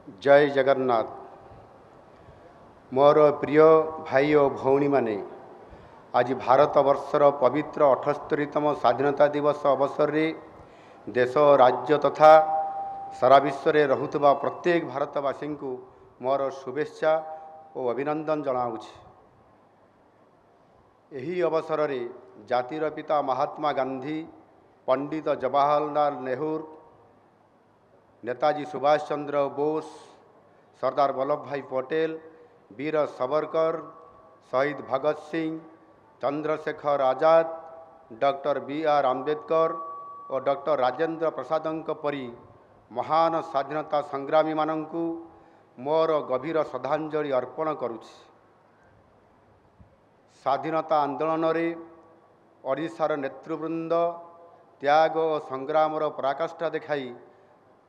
जय जगन्नाथ। मोर प्रिय भाई और भौणी माने आज भारत वर्षर पवित्र 78तम स्वाधीनता दिवस अवसर में देश राज्य तथा सारा विश्व में रहुतबा प्रत्येक भारतवासी को मोर शुभेच्छा और अभिनंदन जनाऊँगी। यही अवसर में जातिर पिता महात्मा गांधी, पंडित जवाहरलाल नेहरू, नेताजी सुभाष चंद्र बोस, सरदार वल्लभ भाई पटेल, वीर सावरकर, शहीद भगत सिंह, चंद्रशेखर आजाद, डॉक्टर बी.आर. आंबेडकर और डॉक्टर राजेंद्र प्रसादों परी महान स्वाधीनता संग्रामी मानंकु मोर गभीर श्रद्धांजलि अर्पण करुछि। स्वाधीनता आंदोलन रे ओडिशार नेतृवृंद त्याग और संग्रामर पराकाष्ठा देखाई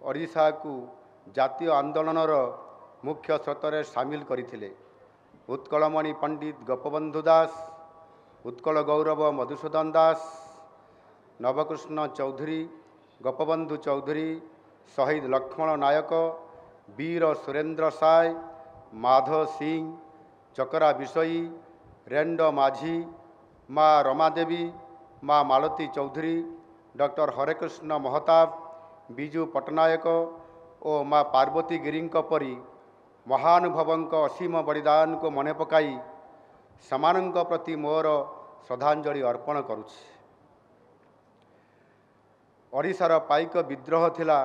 ओडिशा को जातीय आंदोलनर मुख्य स्रोतर सामिल करथिले। उत्कलमणि पंडित गोपबंधु दास, उत्कल गौरव मधुसूदन दास, नवकृष्ण चौधरी, गोपबंधु चौधरी, शहीद लक्ष्मण नायक, वीर सुरेंद्र साय, माधव सिंह, चकरा बिशई, रेंडो माझी, माँ रमादेवी, माँ मालती चौधरी, डॉक्टर हरेकृष्ण महताब, विजु पट्टनायक और माँ पार्वती गिरी परी महानुभवों असीम बलिदान को मन पकाई समानों प्रति मोर श्रद्धांजलि अर्पण करुछि। ओडिशार पाइक विद्रोह थिला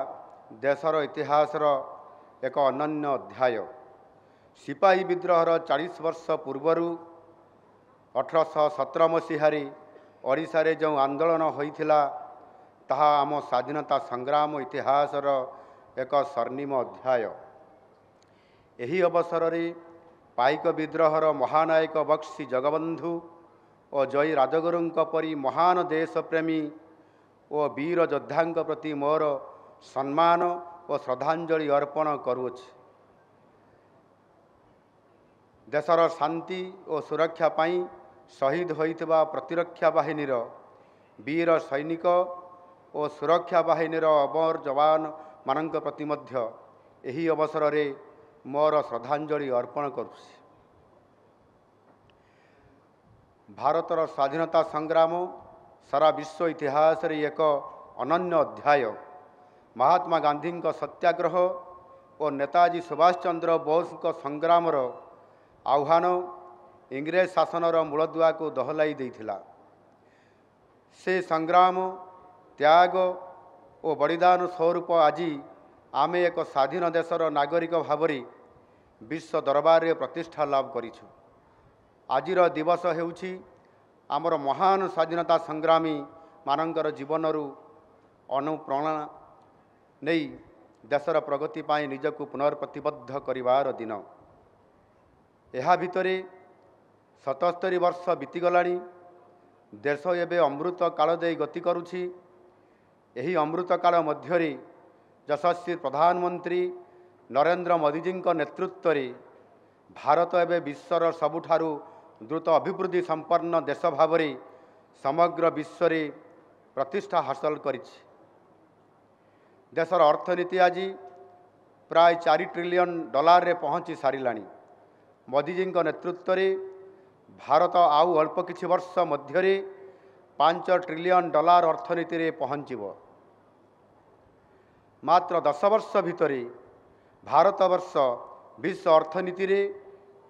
देशर इतिहासर एक अनन्य अध्याय। सिपाही विद्रोहर 40 वर्ष पूर्वरु 1817 मसीहारी ओडिशारे जो आंदोलन होइथिला ताहा आम स्वाधीनता संग्राम इतिहासर एक स्वर्णिम अध्याय। यही अवसर में पाइक विद्रोहर महानायक बक्सी जगबंधु और जय राजगुरुं परी महान देशप्रेमी और वीर योद्धा प्रति मोर सम्मान और श्रद्धांजलि अर्पण करुछि। देशर शांति और सुरक्षा पाई शहीद होइतबा प्रतिरक्षा बाहिनीर वीर सैनिक और सुरक्षा बाहिनीर अमर जवान मानक प्रति मध्य यही अवसर में मोर श्रद्धांजलि अर्पण करुछि। भारतर स्वाधीनता संग्राम सारा विश्व इतिहास रे एक अनन्य अध्याय। महात्मा गांधी सत्याग्रह और नेताजी सुभाष चंद्र बोस संग्रामर आह्वान इंग्रेज शासनर मूलदुआ को दहलाई देइथिला। से संग्राम त्याग और बलिदान स्वरूप आज आमे एक स्वाधीन देशर नागरिक भावरी विश्व दरबार रे प्रतिष्ठा लाभ करिछु। आजिर दिवस हेउछि आमर महान स्वाधीनता संग्रामी मानकर जीवनरू अनुप्रेरणा नहीं देशर प्रगति पाई निजको पुनर्प्रतिबद्ध करिवार दिन। एहा भितरे 77 वर्ष बीतीगलाणी। देश एवं अमृत काल दे गति करुछि। यही अमृत काल मध्य यशस्वी प्रधानमंत्री नरेंद्र मोदी जी नेतृत्व में भारत एवं विश्वर सबुठारु द्रुत अभिवृद्धि संपन्न देश भाव समग्र विश्व रे प्रतिष्ठा हासिल करिछि। देशर अर्थनीति आज प्राय $4 ट्रिलियन रे पहुँची सारिलाणी। मोदी जी नेतृत्व में भारत आउ अल्प किछि वर्ष मध्य $5 ट्रिलियन अर्थनीति रे पहुँचब। मात्र 10 वर्ष भितर भारत वर्ष विश्व अर्थनीति रे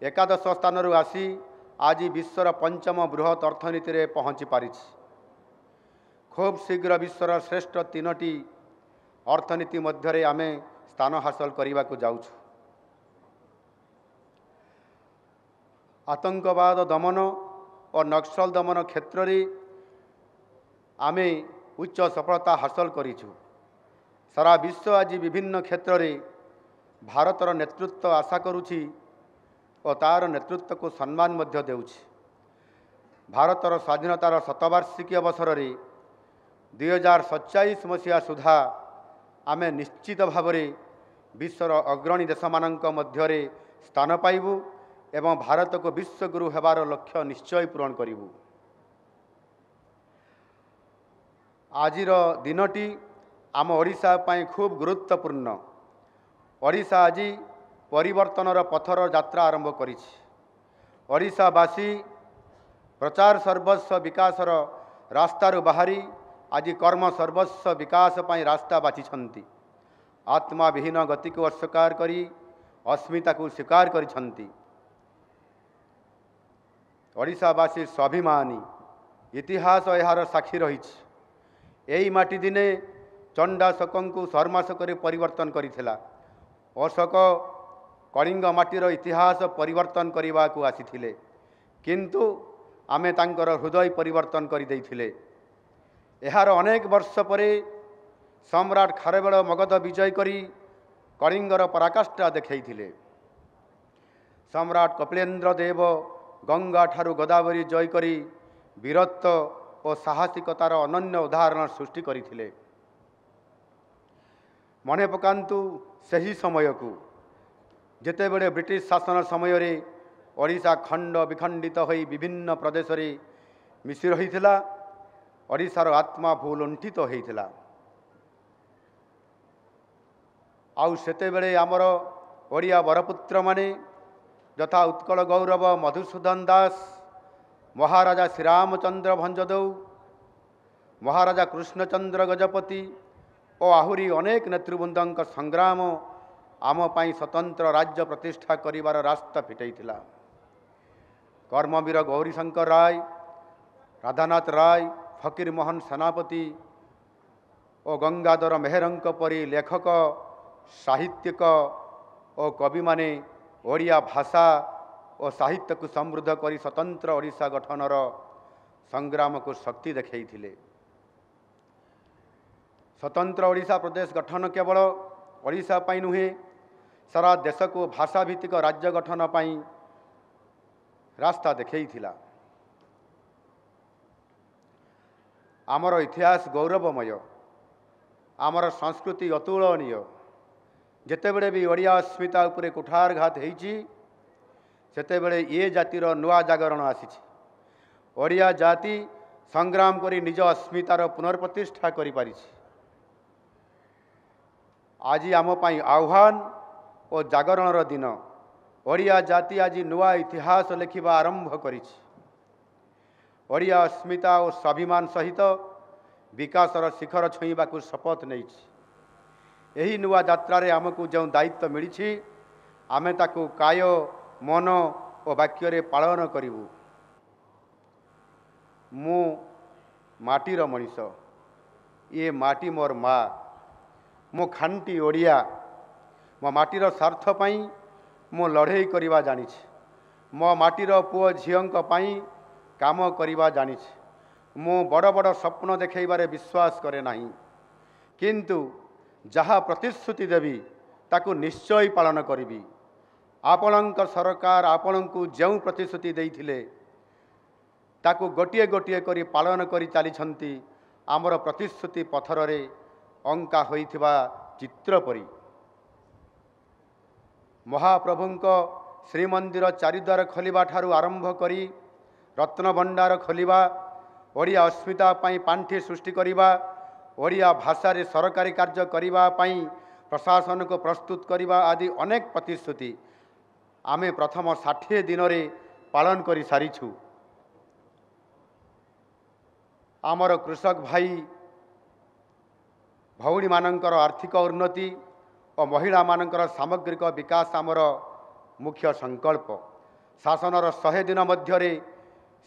11 स्थान आसी आज विश्वर 5म बृहत अर्थनीति रे पहुँची पारिछि। खूब शीघ्र विश्वर श्रेष्ठ 3टी अर्थनीति मध्य आमे स्थान हासिल करने को जाउछु। आतंकवाद दमन और नक्सल दमन क्षेत्र में आमे उच्च सफलता हासिल करिछु। सारा विश्व आज विभिन्न क्षेत्र में भारतर नेतृत्व आशा करुछि और तार नेतृत्व को सम्मान मध्य देउछि। भारतर स्वाधीनतार शतवार्षिकी अवसर में 2047 मसीहा सुधा आमे निश्चित भाव विश्वर अग्रणी देश मानक मध्य स्थान पाइबू एवं भारत को विश्वगुरु हेबार लक्ष्य निश्चय पूरण करिबू। आजिर दिनटी आम ओडिशा पाई खूब गुरुत्वपूर्ण। ओडिशा आज परिवर्तनर पथर यात्रा आरंभ करिछि। ओडिशावासी प्रचार सर्वस्व विकासर रास्तार बाहरी आज कर्म सर्वस्व विकास पाई रास्ता बाछिछन्ति। आत्मा विहीन गति को अस्वीकार करी अस्मिता को स्वीकार करिछन्ति। ओडिशावासी स्वाभिमानी इतिहास यार साक्षी रहिछि। एही माटी दिने चंडाशोक को शर्माशोक परिवर्तन करिथिला। अशोक कलिंग माटीर इतिहास परिवर्तन करने को आसीथिले, किंतु आमे तांकर हृदय परिवर्तन कर देइथिले। एहार अनेक वर्ष परे सम्राट खारवेल मगध विजय करी कलिंगर पराकाष्ठा देखैथिले। सम्राट कपिलेन्द्र देव गंगा ठारू गोदावरी जय करी वीरत्व और साहसिकतार अनन्य उदाहरण सृष्टि करथिले। मने पकांतु सही समय को जेतेबेले ब्रिटिश शासन समय रे ओडिशा खंड विखंडित होई विभिन्न प्रदेश रे मिसी रहिथिला। ओडिशार आत्मा भूलुंठित होइथिला। आउ सेतेबेले आमर ओडिया बरपुत्र माने यथा उत्कल गौरव मधुसूदन दास, महाराजा श्रीरामचंद्र भंजदेव, महाराजा कृष्णचंद्र गजपति और आहुरी अनेक नेतृवृंद संग्राम आम पाई स्वतंत्र राज्य प्रतिष्ठा करिवार रास्ता फिटाइथिला। कर्मवीर गौरीशंकर राय, राधानाथ राय, फकीर मोहन सेनापति और गंगाधर मेहरंक परी लेखक, साहित्यिक और कवि माने ओडिया भाषा और साहित्य को समृद्ध करी स्वतंत्र ओडिशा गठनर संग्राम को शक्ति देखैथिले। स्वतंत्र ओडिशा प्रदेश गठन केवल ओडिशा पाई नुहे, सारा देश को भाषा भित्तिक राज्य गठन पाई रास्ता देखैथिला। आमर इतिहास गौरवमय, आमर संस्कृति अतुलनीय। जेतेबेले भी ओडिया अस्मिता उपरे कुठारघात होइछि सेतेबेले ये जातिर नुआ जागरण आसीछि। ओडिया जाति संग्राम करी निज अस्मितार पुनर्प्रतिष्ठा करि पारिछि। आज आम पाई आह्वान और जागरणर दिन। ओडिया जाति आज नुआ इतिहास लेखिबा आरंभ करिछि। ओडिया अस्मिता और स्वाभिमान सहित विकासर शिखर छुईबा को शपथ नैछि। एही नुआ यात्रारे आमको जो दायित्व मिली आमे ताकू काय मन और वाक्य पालन करिवु। मु माटीर मनीष, ये माटी मोर माँ, मो खांटी ओडिया। मो माटीर स्वार्थ पाई मो लड़े करिवा जानिछि। मो माटीर पुओ झियंक पाई काम करिवा जानिछि। मो बड़ बड़ स्वप्न देखैबारे विश्वास करे नाही, किंतु जहाँ प्रतिश्रुति देवी ताकू निश्चय पालन करिबी। आपणक सरकार आपणकू जो प्रतिश्रुति देइथिले ताकू गोटिए गोटिए करी पालन करी चलीछंती। आमर प्रतिश्रुति पथर रे अंका होइथिबा चित्र परी। महाप्रभुंक श्रीमंदिर चारिद्वार खोलिबा ठारू आरंभ करी रत्न भंडार खोलिबा, ओडिया अस्मिता पाई पांठी सृष्टि करिबा, ओडिया भाषा रे सरकारी कार्य करिबा पाई प्रशासन को प्रस्तुत करिबा आदि अनेक प्रतिश्रुति आमे प्रथम 60 दिन रे पालन करि सारिछु। आमर कृषक भाई भौणी मानकर आर्थिक उन्नति और महिला मानकर सामग्रिक विकास आमर मुख्य संकल्प। शासनर 100 दिन मध्यरे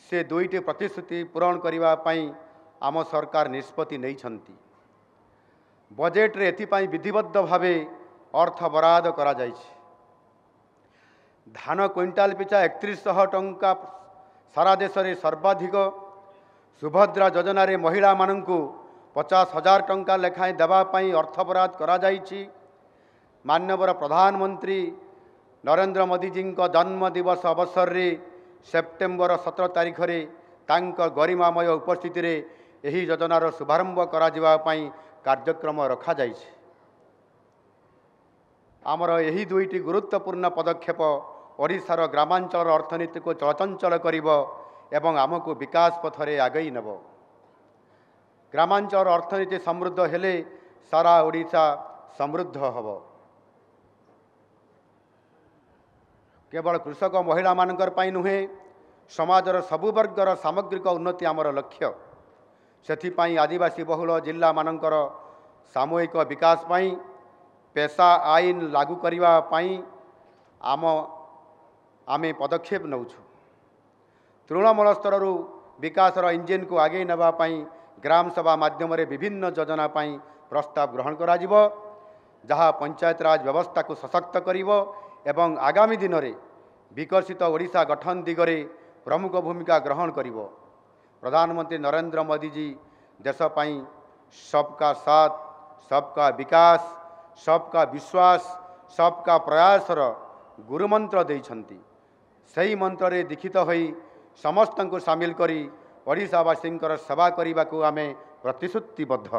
से 2टी प्रतिश्रुति पूरण करिबा पाई आम सरकार निष्पत्ति नैछंती। बजेट रे एथिपाई विधिबद्ध भावे अर्थ बराद करा जाइछि। धान क्विंटाल पिछा 3100 टंका सारा देश रे सर्वाधिक। सुभद्रा योजना रे महिला मानंकु 50,000 टंका लेखाएं देवा पाई अर्थ बराद करा जाइछि। माननीय प्रधानमंत्री नरेंद्र मोदी जी जन्म दिवस अवसर रे सेप्टेम्बर 17 तारिख रे तांक गरिमामय उपस्थिति रे एही योजनार शुभारंभ करा जिवा पाई कार्यक्रम रखा जाइछि। आमर एही 2टी गुरुत्वपूर्ण पदक्षेप ओडिशार ग्रामांचल अर्थनीति को चलचंचल करिब एवं आमको विकास पथरे आगई नेब। ग्रामांचल अर्थनीति समृद्ध हेले सारा ओडिशा समृद्ध हब। केवल कृषक महिला मानकर पाई नुहे समाजर सबु वर्गर सामग्रिक उन्नति आमर लक्ष्य। सेथिपाई आदिवासी बहुल जिला मानकर सामूहिक विकास पाई पेशा आईन लागू करने पाई आमे पदक्षेप नौछु। तृणमूल स्तर विकासर इंजिन को आगे नवाई ग्राम सभा माध्यम विभिन्न योजना पाई प्रस्ताव ग्रहण करा जिवो, जहाँ पंचायत राज व्यवस्था को सशक्त करिवो एवं आगामी दिन में विकसित ओडिशा गठन दिगरे प्रमुख भूमिका ग्रहण करिवो। प्रधानमंत्री नरेंद्र मोदी जी देश पाई सबका साथ, सबका विकास, सबका विश्वास, सबका प्रयासर गुरुमंत्र देइछन्ति। सही मंत्र रे दीक्षित होई समस्त को सामिल करी ओडिशावासी सेवा करने को आमे प्रतिश्रुतिबद्ध।